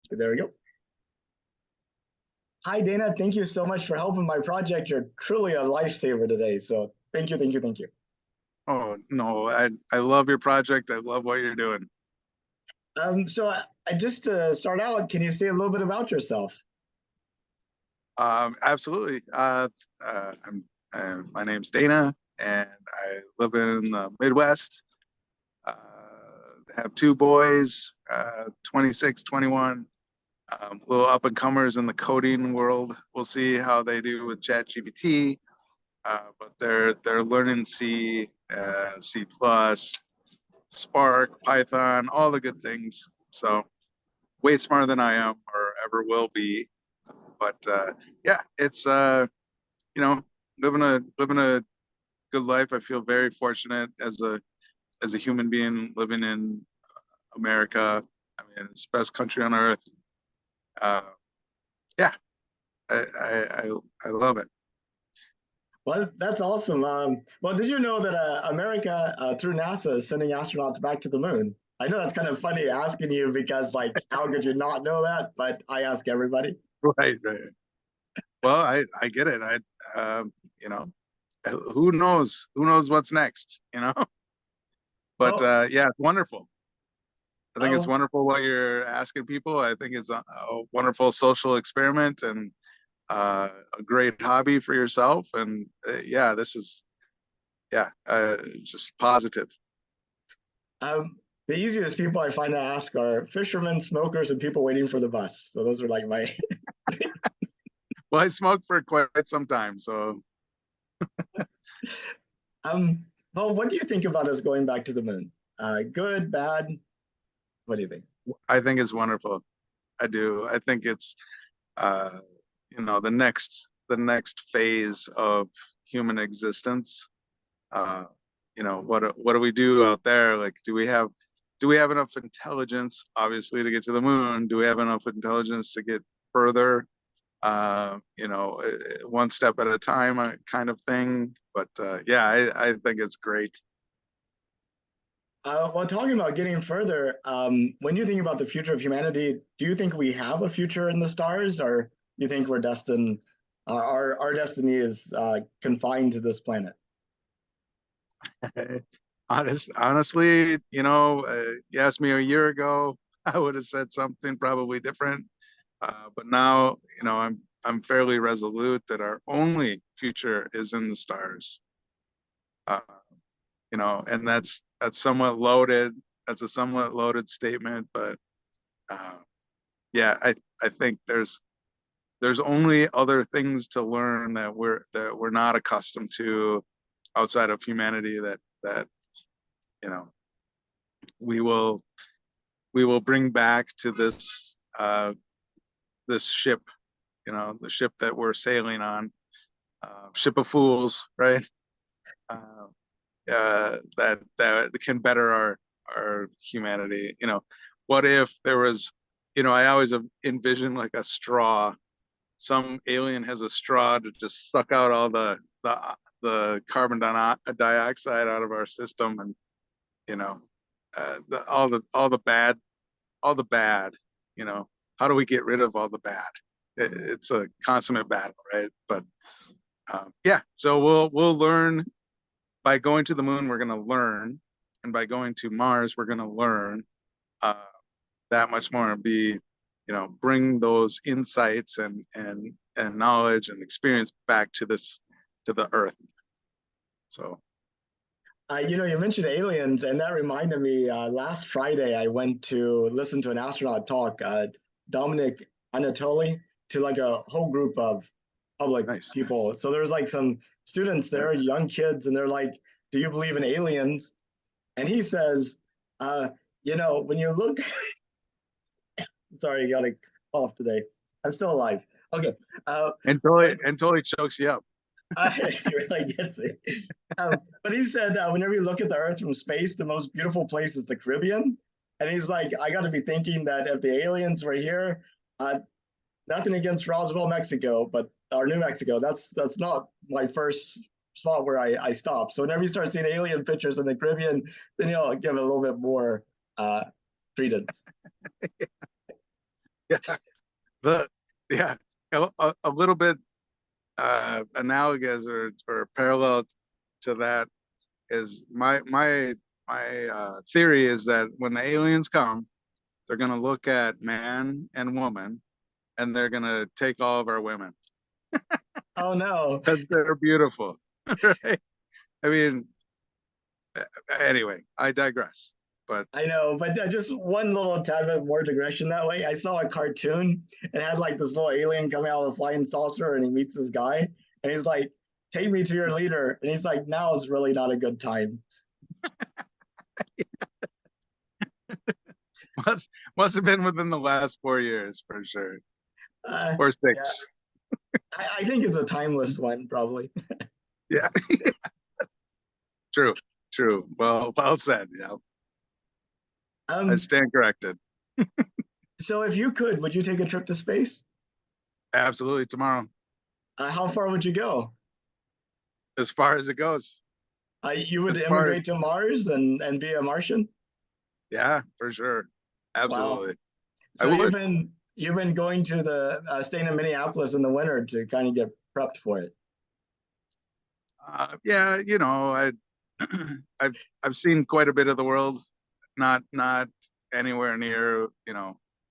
There we go. Hi, Dana. Thank you so much for helping my project. You're truly a lifesaver today. So thank you, thank you, thank you. Oh, no, I love your project. I love what you're doing. I just to start out, can you say a little bit about yourself? Absolutely. My name's Dana, and I live in the Midwest. Uh, have two boys, 26, 21. Little up and comers in the coding world. We'll see how they do with ChatGPT, but they're learning C, C++, Spark, Python, all the good things. So way smarter than I am or ever will be. But yeah, it's you know, living a good life. I feel very fortunate as a human being living in America. I mean, it's the best country on earth. Uh, yeah, I love it. Well, that's awesome. Well, did you know that America, through NASA, is sending astronauts back to the moon? I know that's kind of funny asking you because, like, how could you not know that? But I ask everybody. Right, right. Well, I get it. You know, who knows? Who knows what's next? You know. But Well, yeah, it's wonderful. I think it's oh, wonderful what you're asking people. I think it's a wonderful social experiment and a great hobby for yourself. And yeah, this is yeah, just positive. the easiest people I find to ask are fishermen, smokers, and people waiting for the bus. So those are like my. Well, I smoked for quite some time, so um. Well, what do you think about us going back to the moon? Good, bad? What do you think? I think it's wonderful. I do. I think it's uh, you know, the next phase of human existence. Uh, you know, what do we do out there? Like, do we have enough intelligence, obviously, to get to the moon? Do we have enough intelligence to get further? You know, one step at a time, kind of thing. But yeah, I think it's great. Well, talking about getting further, when you think about the future of humanity, do you think we have a future in the stars, or do you think we're destined? Our destiny is confined to this planet. Honestly, you know, you asked me a year ago, I would have said something probably different. But now, you know, I'm fairly resolute that our only future is in the stars. Uh, you know, and that's somewhat loaded. That's a somewhat loaded statement, but uh, yeah, I think there's only other things to learn that we're not accustomed to outside of humanity that you know we will we will bring back to this ship, you know, the ship that we're sailing on, ship of fools, right? Uh, that can better our humanity. You know, what if there was, you know, I always envision like a straw. Some alien has a straw to just suck out all the carbon dioxide out of our system, and you know, all the bad. You know, how do we get rid of all the bad? It's a consummate battle, right? But yeah, so we'll learn by going to the moon. We're going to learn, and by going to Mars, we're going to learn uh, that much more and be, you know, bring those insights and knowledge and experience back to the Earth. So You mentioned aliens, and that reminded me. Last Friday, I went to listen to an astronaut talk, Dominic Anatoli, to like a whole group of public nice. people. So there's like some students there, young kids, and they're like, "Do you believe in aliens?" And he says, uh, when you look, sorry, you got to cough today. I'm still alive. Okay. But And totally chokes you up. he really gets me. But he said, whenever you look at the Earth from space, the most beautiful place is the Caribbean. And he's like, I got to be thinking that if the aliens were here, uh, nothing against Roswell, Mexico, but or New Mexico, that's not my first spot where I stop. So whenever you start seeing alien pictures in the Caribbean, then you'll give it a little bit more uh, credence. Yeah, the yeah, a little bit analogous or parallel to that is my theory is that when the aliens come, they're gonna look at man and woman, and they're gonna take all of our women Oh no. because they're beautiful, right? I mean, anyway, I digress. But I know, but just one little tad bit more digression that way. I saw a cartoon. It had like this little alien coming out of a flying saucer, and he meets this guy, and he's like, "Take me to your leader," and he's like, "Now is really not a good time." must have been within the last 4 years for sure, or Yeah, 6. I think it's a timeless one, probably. Yeah, true, true. Well said. Yeah, I Um, stand corrected. so if you could, would you take a trip to space? Absolutely, tomorrow, How far would you go? as far as it goes. You would As far as immigrate to Mars and be a Martian? Yeah, for sure, Wow. absolutely. I So would. you've been going to the staying in Minneapolis in the winter to kind of get prepped for it. Yeah, I've I've seen quite a bit of the world, not anywhere near,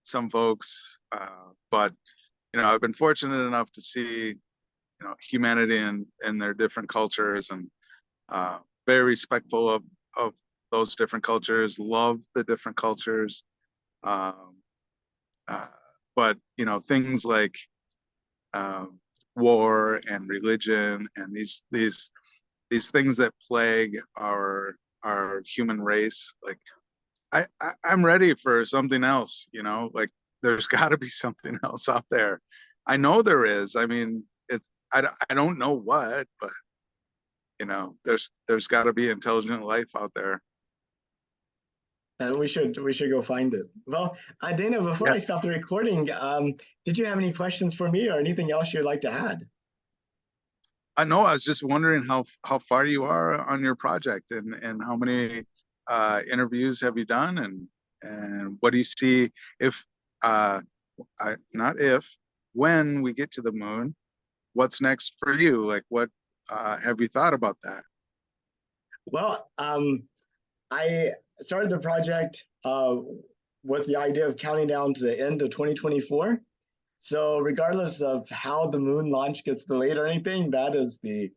some folks, but I've been fortunate enough to see, humanity and their different cultures, and very respectful of those different cultures, love the different cultures. Um, uh, but things like um, war and religion and these things that plague our human race, like I'm ready for something else, like there's got to be something else out there. I know there is. I mean, I don't know what, but there's got to be intelligent life out there. We should go find it. Well, Dana, before Yeah, I stop the recording, did you have any questions for me or anything else you'd like to add? I know. I was just wondering how far you are on your project, and how many interviews have you done, and what do you see if not if, when we get to the moon, what's next for you? Like, what have you thought about that? Well, I started the project with the idea of counting down to the end of 2024. So regardless of how the moon launch gets delayed or anything, that is the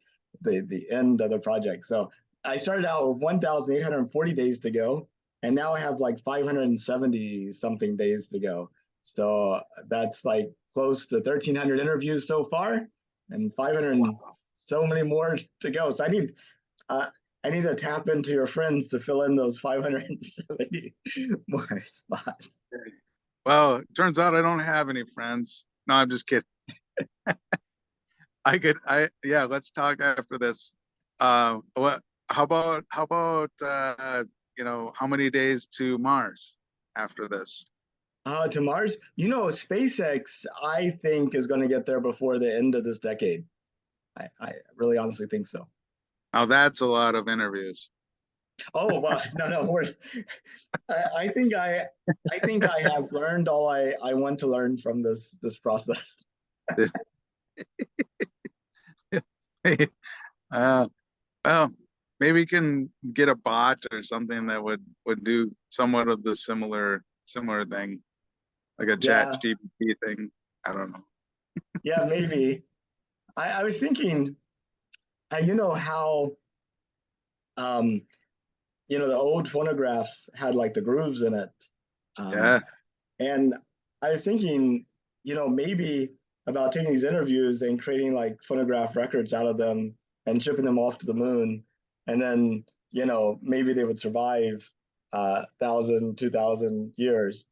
end of the project. So I started out with 1,840 days to go, and now I have like 570 something days to go. So that's like close to 1,300 interviews so far, and 500 and so many more to go. So uh, I need to tap into your friends to fill in those 570 more spots. Well, it turns out I don't have any friends. No, I'm just kidding. Yeah, let's talk after this. What, how about, how many days to Mars after this? To Mars, SpaceX, I think, is going to get there before the end of this decade. I really honestly think so. Now that's a lot of interviews. Oh, well, no, I think I think I have learned all I want to learn from this process. Uh, well, maybe you can get a bot or something that would do somewhat of the similar thing, like a chat Yeah, GPT thing. I don't know. yeah, maybe. I was thinking, you know how um, the old phonographs had like the grooves in it. Yeah. And I was thinking, maybe about taking these interviews and creating like phonograph records out of them and shipping them off to the moon. And then, maybe they would survive 1,000, 2,000 years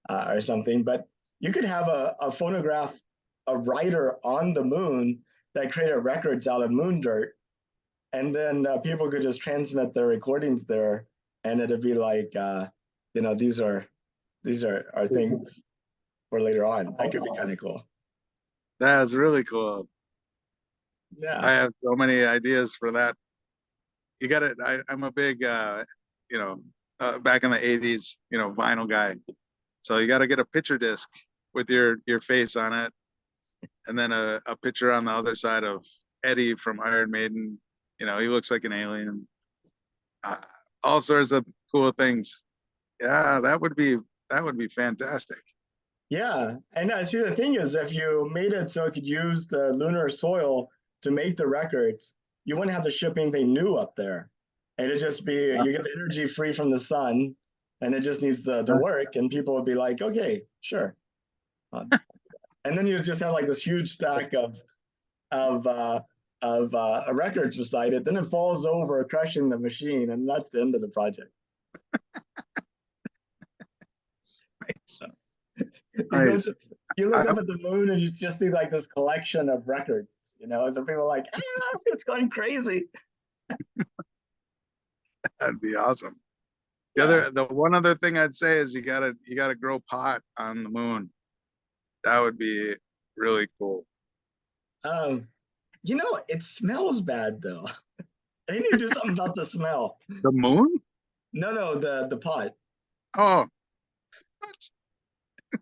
or something. But you could have a phonograph, a writer on the moon that created records out of moon dirt. And then people could just transmit their recordings there. And it'd be like, these are things for later on. That could be kind of cool. That's really cool. I Yeah. have so many ideas for that. You got it. I'm a big, you know, back in the '80s, vinyl guy. So you got to get a picture disc with your face on it, and then a picture on the other side of Eddie from Iron Maiden. You know, he looks like an alien. Uh, all sorts of cool things. Yeah, that would be fantastic. Yeah, and I see the thing is, if you made it so it could use the lunar soil to make the records, you wouldn't have to ship anything new up there. And it'd just be Yeah. you get the energy free from the sun, and it just needs to work, and people would be like, okay, sure. And then you just have like this huge stack of uh, of records beside it. Then it falls over, crushing the machine, and that's the end of the project. Nice. You go Nice. to, you look I, up at the moon and you just see like this collection of records. You know, and the people are like, ah, it's going crazy. that'd be awesome. Yeah. The one other thing I'd say is you gotta grow pot on the moon. That would be really cool. Um, you know, it smells bad though. They need to do something about the smell. The moon? No, the pot. Oh, what?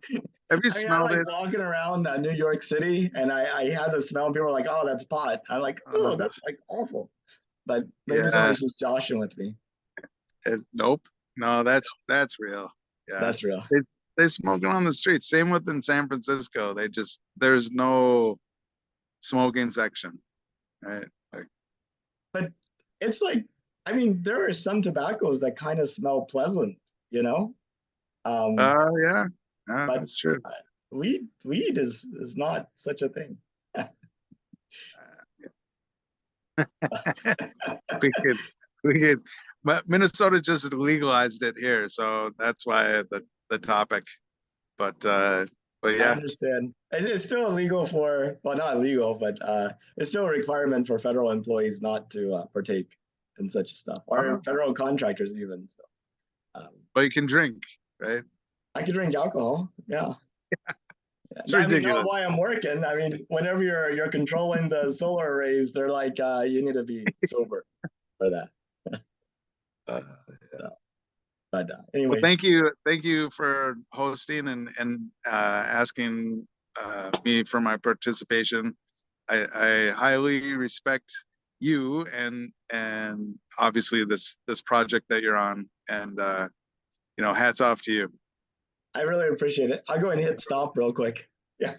Have you I mean, I smelled like it? walking around New York City, and I had the smell, and people were like, "Oh, that's pot." I'm like, "Oh, Uh, that's like awful." But maybe yeah. somebody's just joshing with me. Nope. No, that's real. Yeah. That's real. They they smoking on the streets. Same with in San Francisco. There's no smoking section, right? Like, But it's like, I mean, there are some tobaccos that kind of smell pleasant, you know. yeah, yeah, But that's true. weed is not such a thing. We could, we could, but Minnesota just legalized it here, so that's why the topic. But but I yeah, understand. It's still illegal for, well, not illegal, but it's still a requirement for federal employees not to partake in such stuff, or uh, federal contractors even. So um, but you can drink, right? I could drink alcohol. Yeah. It's I mean, not ridiculous. while I'm working. I mean, whenever you're controlling the solar arrays, they're like, you need to be sober for that. Uh, So, but well, anyways, thank you for hosting and asking me for my participation. I highly respect you and obviously this project that you're on, and you know, hats off to you. I really appreciate it. I'll go and hit stop real quick. Yeah.